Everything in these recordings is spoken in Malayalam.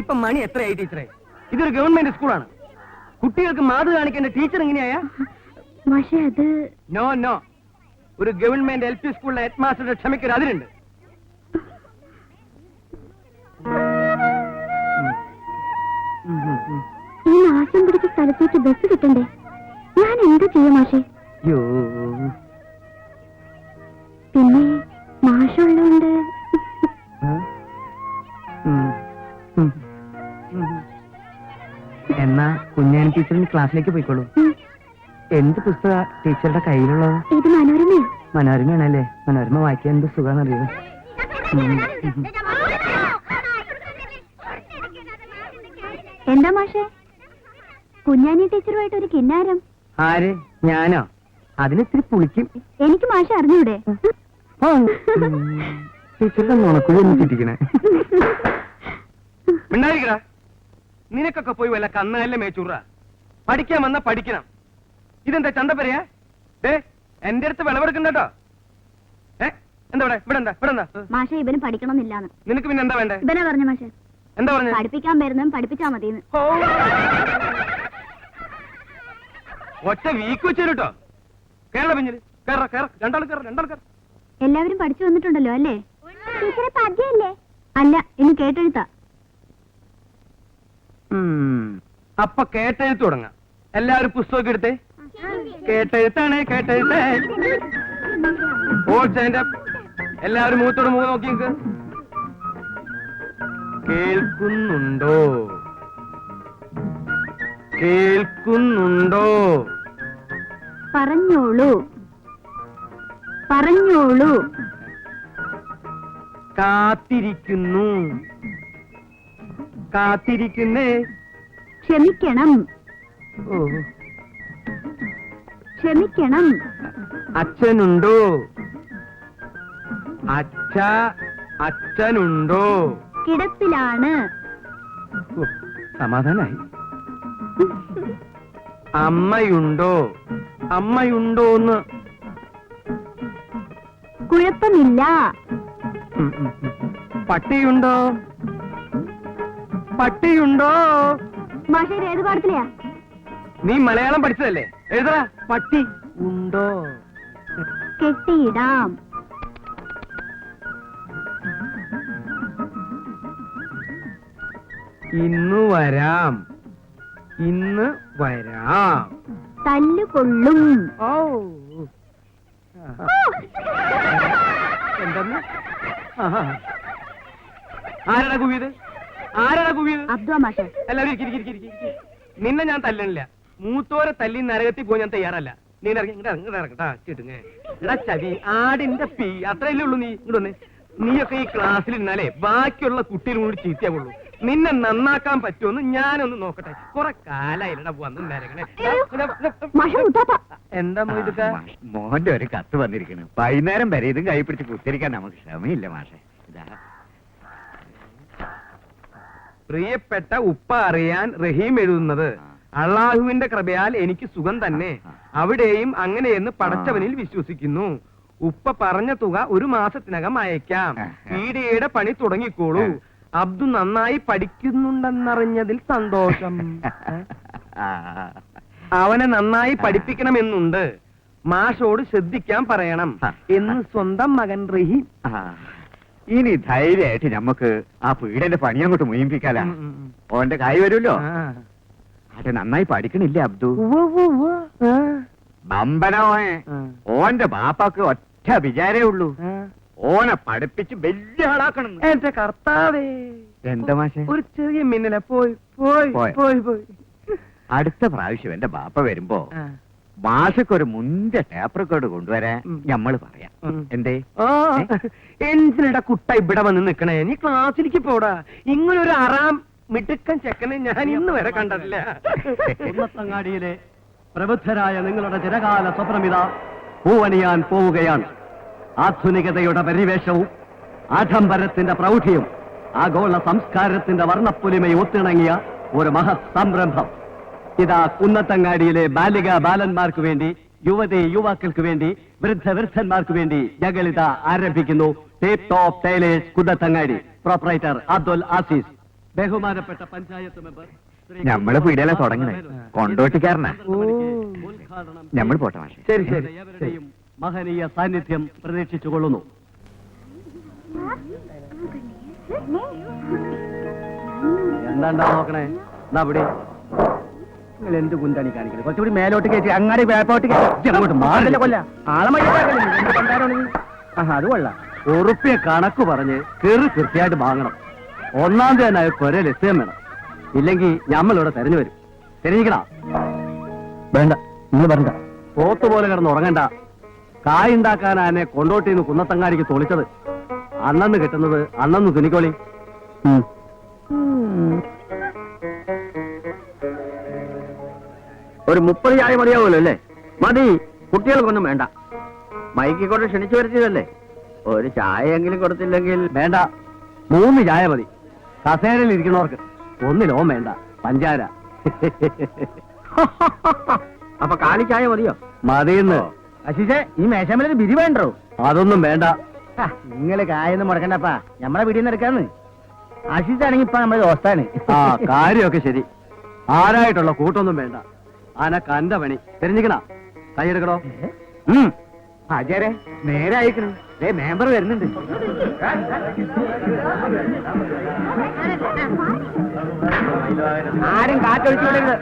ഇപ്പൊ മണി എത്രയായി ടീച്ചറെ? ഇതൊരു ഗവൺമെന്റ് സ്കൂളാണ്. കുട്ടികൾക്ക് മാതൃ കാണിക്കേണ്ട ടീച്ചർ എങ്ങനെയാ? നോ നോ, ഒരു ഗവൺമെന്റ് LP സ്കൂളിലെ ഹെഡ് മാസ്റ്ററുടെ ക്ഷമയ്ക്കൊരു അതിരുണ്ട്. ഈ നാശം പിടിച്ച സ്ഥലത്തേക്ക് ബസ് കിട്ടണ്ടേ? ഞാൻ എന്താ ചെയ്യാ മാഷേ? പിന്നെ മാഷുള്ളതുകൊണ്ട് എന്നാ കുഞ്ഞാൻ ടീച്ചറിന് ക്ലാസ്സിലേക്ക് പോയിക്കോളൂ. എന്ത് പുസ്തക ടീച്ചറുടെ കയ്യിലുള്ളത്? ഇത് മനോരമയോ? മനോരമയാണല്ലേ. മനോരമ വായിക്കാൻ എന്ത് സുഖാന്നറിയോ? എന്താ മാഷേ കുഞ്ഞാനി ടീച്ചറുമായിട്ട് ഒരു കിന്നാരം? ആര്? ഞാനോ? അതിനിത്തിരി പുളിക്കും. എനിക്ക് മാഷ അറിഞ്ഞൂടെ? ടീച്ചറുടെ നുണക്കുഴി ഒന്ന് ചിട്ടിക്കണേ. മിണ്ടായിരിക്കടാ. നിനക്കൊക്കെ പോയി വല്ല കന്നല്ലേ മേച്ചൂറ. പഠിക്കാൻ വന്നാ പഠിക്കണം. ഇതെന്താ ചന്തപ്പരയാ? എന്റെ അടുത്ത് വിളവെടുക്കണ്ടോ? എന്താ ഇവിടെ എന്താ മാഷ ഇവന് പഠിക്കണമെന്നില്ലാന്ന്. നിനക്ക് പിന്നെ എന്താ വേണ്ടേ? ഇവനാ പറഞ്ഞ മാഷ. എന്താ പറഞ്ഞ? പഠിപ്പിക്കാൻ വരുന്നതും പഠിപ്പിച്ചാ മതിന്ന്. ഒറ്റ വീക്ക് വെച്ചേട്ടോ. കേരള പിഞ്ഞില് രണ്ടാൾ കയറ. എല്ലാവരും പഠിച്ചു വന്നിട്ടുണ്ടല്ലോ അല്ലേ? പദ്യല്ലേ? അല്ല, ഇനി കേട്ടെഴുത്താ. അപ്പൊ കേട്ടെഴുത്ത് തുടങ്ങാം. എല്ലാവരും പുസ്തകമൊക്കെ എടുത്തേ. കേട്ടെഴുത്താണ് കേട്ടെഴുത്തേ. എല്ലാവരും മുഖത്തോട് മുഖം നോക്കി നിൽക്ക്. കേൾക്കുന്നുണ്ടോ? കേൾക്കുന്നുണ്ടോ? പറഞ്ഞോളൂ പറഞ്ഞോളൂ. കാത്തിരിക്കുന്നു. കാത്തിരിക്കുന്നേ. ക്ഷമിക്കണം. ക്ഷമിക്കണം. അച്ഛനുണ്ടോ? അച്ഛനുണ്ടോ? കിടപ്പിലാണ്. സമാധാനായി. അമ്മയുണ്ടോ? അമ്മയുണ്ടോന്ന്. കുഴപ്പമില്ല. പട്ടിയുണ്ടോ? പട്ടിയുണ്ടോ? മാഷ ഏത് പാടത്തിലെയാ? നീ മലയാളം പഠിച്ചതല്ലേ? എഴുതടാ. പട്ടി ഉണ്ടോ? കെട്ടിയിടാം. ഇന്ന് വരാം. ഇന്ന് വരാം. തല്ലുകൊള്ളും. ഓ എന്തെന്ന്? ആരാടാ കുവിയത്? ആരാടാ കുവിയത്? അബ്ദുള്ള മാഷ. എല്ലാവരും നിന്നെ ഞാൻ തല്ലണില്ല. മൂത്തോരെ തല്ലി നരകത്തിൽ പോയി ഞാൻ തയ്യാറല്ല. നീ ഇറങ്ങട്ടാ. എടാ ചവി ആടിന്റെ പീ അത്രയല്ലേ ഉള്ളൂ. നീ ഇങ്ങോട്ട് നീയൊക്കെ ഈ ക്ലാസ്സിൽ ഇരുന്നാലേ ബാക്കിയുള്ള കുട്ടികളും കൂടി ചീത്തയാവുള്ളൂ. നിന്നെ നന്നാക്കാൻ പറ്റുമെന്ന് ഞാനൊന്ന് നോക്കട്ടെ. കുറെ കാലായില്ലടാ വന്ന് നരകണേ. എന്താ മോയിതൊക്കെ? മോന്റെ ഒരു കത്ത് വന്നിരിക്കുന്നു. വൈകുന്നേരം വരെ ഇതും കൈ പിടിച്ച് കുത്തിരിക്കാൻ നമുക്ക് ക്ഷമയില്ല മാഷെ. പ്രിയപ്പെട്ട ഉപ്പ അറിയാൻ റഹീം എഴുതുന്നത്, അള്ളാഹുവിന്റെ കൃപയാൽ എനിക്ക് സുഖം തന്നെ. അവിടെയും അങ്ങനെയെന്ന് പടച്ചവനിൽ വിശ്വസിക്കുന്നു. ഉപ്പ പറഞ്ഞ തുക 1 മാസത്തിനകം അയക്കാം. ഈടിയുടെ പണി തുടങ്ങിക്കോളൂ. അബ്ദു നന്നായി പഠിക്കുന്നുണ്ടെന്നറിഞ്ഞതിൽ സന്തോഷം. അവനെ നന്നായി പഠിപ്പിക്കണമെന്നുണ്ട്. മാഷോട് ശ്രദ്ധിക്കാൻ പറയണം എന്ന് സ്വന്തം മകൻ റഹീം. ഇനി ധൈര്യമായിട്ട് നമുക്ക് ആ പീഡന്റെ പണി അങ്ങോട്ട് മുയിപ്പിക്കാലാ. ഓന്റെ കായ് വരുമല്ലോ. അത് നന്നായി പഠിക്കണില്ലേ അബ്ദു? ബമ്പനോ. ഓന്റെ ബാപ്പാക്ക് ഒറ്റ വിചാരേ ഉള്ളൂ, ഓനെ പഠിപ്പിച്ച് വലിയ ആളാക്കണം. എന്റെ കർത്താവേ. എന്താ മാഷെ? ഒരു ചെറിയ മിന്നല. പോയി പോയി പോയി പോയി. അടുത്ത പ്രാവശ്യം എന്റെ ബാപ്പ വരുമ്പോ മാഷക്കൊരു മുന്തിയ ടേപ്പ് റെക്കോർഡ് കൊണ്ടുവരാൻ ഞമ്മള് പറയാം. എന്തേ? എന്തിനടാ കുട്ട ഇവിടെ വന്ന് നിക്കണേ? നീ ക്ലാസ്സിലേക്ക് പോടാ. ഇങ്ങനൊരു അറാം മിടുക്കൻ ചെക്കനെ ഞാൻ ഇന്ന് വരെ കണ്ടിട്ടില്ല. കുന്നത്തങ്ങാടിയിലെ പ്രബുദ്ധരായ നിങ്ങളുടെ ചിരകാല സ്വപ്നമിത പൂവണിയാൻ പോവുകയാണ്. ആധുനികതയുടെ പരിവേഷവും ആഡംബരത്തിന്റെ പ്രൗഢിയും ആഗോള സംസ്കാരത്തിന്റെ വർണ്ണപ്പൊലിമയും ഒത്തിണങ്ങിയ ഒരു മഹത് സംരംഭം ഇതാ കുന്നത്തങ്ങാടിയിലെ ബാലിക ബാലന്മാർക്ക് വേണ്ടി, യുവതി യുവാക്കൾക്ക് വേണ്ടി, വൃദ്ധന്മാർക്ക് വേണ്ടി ഞങ്ങളിതാ ആരംഭിക്കുന്നു. Tape top tailors Kunnathangadi. Proprietor Abdul Azeez. ബഹുമാനപ്പെട്ട പഞ്ചായത്ത് മെമ്പർ ശ്രീ ഞമ്മള് പീടികയിലാ തുടങ്ങണേ. കൊണ്ടോട്ടിക്കാരനാ. ഉദ്ഘാടനം ഞമ്മൾ പോട്ടെ മാഷെ. ശരി ശരി ഏവരുടെയും മഹനീയ സാന്നിധ്യം പ്രതീക്ഷിച്ചുകൊള്ളുന്നു. എന്താണ്ടാ നോക്കണേ? എന്നാ അവിടെ നിങ്ങൾ എന്ത് കുന്താണി കാണിക്കുന്നത്? കുറച്ചുകൂടി മേലോട്ട് കയറ്റി അങ്ങാടി വേപ്പോട്ട് അങ്ങോട്ട് മാറില്ല കൊല്ല ആളെ അത് കൊള്ളാം. ഉറുപ്പിയ കണക്ക് പറഞ്ഞ് കൃത്യമായിട്ട് വാങ്ങണം. ഒന്നാം തീയതി കുറെ ലക്ഷ്യം വേണം. ഇല്ലെങ്കിൽ ഞമ്മളിവിടെ തെരഞ്ഞു വരും. തെരഞ്ഞിക്കണ വേണ്ട, നിങ്ങൾ പറഞ്ഞ പോത്തുപോലെ കിടന്ന് ഉറങ്ങണ്ട. കായുണ്ടാക്കാനെ കൊണ്ടോട്ടിന്ന് കുന്നത്തങ്ങാടിക്ക് തൊളിച്ചത്. അന്നന്ന് കിട്ടുന്നത് അന്നന്ന് തുണിക്കോളി. ഒരു 30 ചായ മതിയാവുമല്ലോ അല്ലേ? മതി, കുട്ടികൾക്കൊന്നും വേണ്ട. മൈക്കിക്കൊണ്ട് ക്ഷണിച്ചു വരുത്തിയതല്ലേ? ഒരു ചായയെങ്കിലും കൊടുത്തില്ലെങ്കിൽ വേണ്ട, 3 ചായ മതി. കസേരയിൽ ഇരിക്കണവർക്ക് ഒന്നിലോ വേണ്ട പഞ്ചാര. അപ്പൊ കാലി ചായ മതിയോ? മതിയെന്ന്. അശിഷേ, ഈ മേശമേലൊരു ബിരി വേണ്ടോ? അതൊന്നും വേണ്ട. നിങ്ങള് കായൊന്നും മുടക്കണ്ടപ്പാ, നമ്മളെ വീട്ടിൽ നിന്ന് എടുക്കാന്ന്. അശിഷാണെങ്കി ഇപ്പൊ നമ്മുടെ ദോസ്താണ്. ആ കാര്യമൊക്കെ ശരി. ആരായിട്ടുള്ള കൂട്ടൊന്നും വേണ്ട. അനക്ക് അന്റെ പണി. തെരഞ്ഞിക്കണ കൈയെടുക്കണോ? ആചാരെ നേരെ അയക്കണം. മെമ്പർ വരുന്നുണ്ട്. ആരും കാറ്റൊഴിച്ചു വിടരുത്,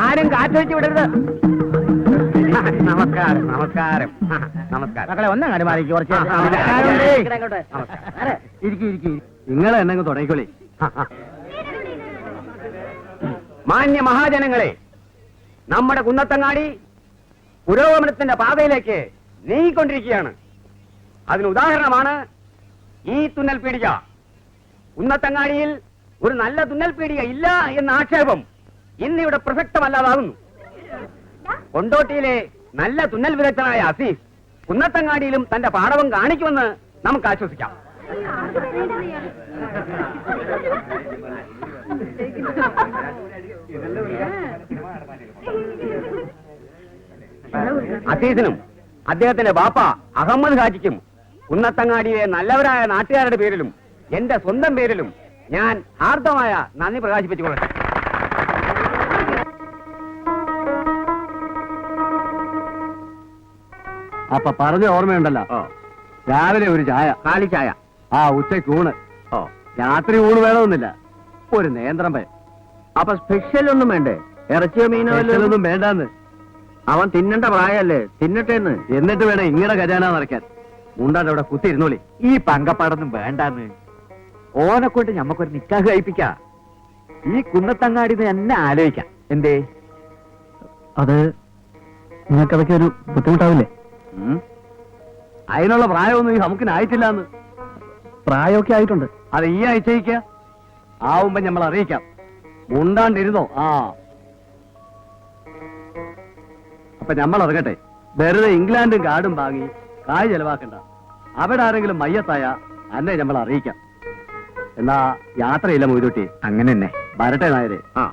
ആരും കാറ്റൊഴിച്ചു വിടരുത്. നമസ്കാരം നമസ്കാരം നമസ്കാരം. മക്കളെ ഒന്നങ്ങാടി മാറി കുറച്ച് ഇരിക്കും. നിങ്ങളെ എന്നെങ്കിൽ തുടങ്ങിക്കോളി. മാന്യ മഹാജനങ്ങളെ, നമ്മുടെ കുന്നത്തങ്ങാടി പുരോഗമനത്തിന്റെ പാതയിലേക്ക് നീങ്ങിക്കൊണ്ടിരിക്കുകയാണ്. അതിന് ഉദാഹരണമാണ് ഈ തുന്നൽ പീടിക. കുന്നത്തങ്ങാടിയിൽ ഒരു നല്ല തുന്നൽ പീടിക ഇല്ല എന്ന ആക്ഷേപം ഇന്നിവിടെ പ്രസക്തമല്ലാതാകുന്നു. കൊണ്ടോട്ടിയിലെ നല്ല തുന്നൽ വിദഗ്ധനായ അസീസ് കുന്നത്തങ്ങാടിയിലും തന്റെ പാടവം കാണിക്കുമെന്ന് നമുക്ക് ആശ്വസിക്കാം. അസീസിനും അദ്ദേഹത്തിന്റെ ബാപ്പ അഹമ്മദ് ഹാജിക്കും കുന്നത്തങ്ങാടിയിലെ നല്ലവരായ നാട്ടുകാരുടെ പേരിലും എന്റെ സ്വന്തം പേരിലും ഞാൻ ആർദ്രമായ നന്ദി പ്രകാശിപ്പിച്ചുകൊള്ളട്ടെ. അപ്പൊ പറഞ്ഞ ഓർമ്മയുണ്ടല്ലോ, രാവിലെ ഒരു ചായ, കാലി ചായ. ആ ഉച്ചയ്ക്ക് ഊണ്, രാത്രി ഊണ് വേണമെന്നില്ല. ഒരു നേന്ത്രം പയം. അപ്പൊ സ്പെഷ്യൽ ഒന്നും വേണ്ടേ? ഇറച്ചിയോ മീനോ ഒന്നും വേണ്ടാന്ന്. അവൻ തിന്നണ്ട പ്രായല്ലേ, തിന്നട്ടെന്ന്. എന്നിട്ട് വേണം ഇങ്ങടെ ഖജാന നിറയ്ക്കാൻ. മുണ്ടാണ്ട് അവിടെ കുത്തിയിരുന്നോളി. ഈ പങ്കപ്പാടൊന്നും വേണ്ടാന്ന്. ഓനെ കൊണ്ട് ഞമ്മക്കൊരു നിക്കാഹ് കഴിപ്പിക്കാം. ഈ കുന്നത്തങ്ങാടി എന്നെ ആലോചിക്കാം. എന്തേ? അത് നിങ്ങൾക്കതൊക്കെ ഒരു ബുദ്ധിമുട്ടാവില്ലേ? അതിനുള്ള പ്രായമൊന്നും ഈ നമുക്കിനായിട്ടില്ലാന്ന്. പ്രായമൊക്കെ ആയിട്ടുണ്ട്. അത് ഈ ആഴ്ചയ്ക്ക് ആവുമ്പോ നമ്മൾ അറിയിക്കാം. മുണ്ടാണ്ടിരുന്നോ? ആ അപ്പൊ നമ്മൾ ഇറങ്ങട്ടെ. വെറുതെ ഇംഗ്ലണ്ടും കാർഡും വാങ്ങി കായ് ചെലവാക്കണ്ട. അവിടെ ആരെങ്കിലും മയ്യത്തായ അന്നെ നമ്മൾ അറിയിക്കാം. എന്നാ യാത്രയില്ല മൊയ്തുട്ടി. അങ്ങനെ തന്നെ. വരട്ടെ നായരെ. ആ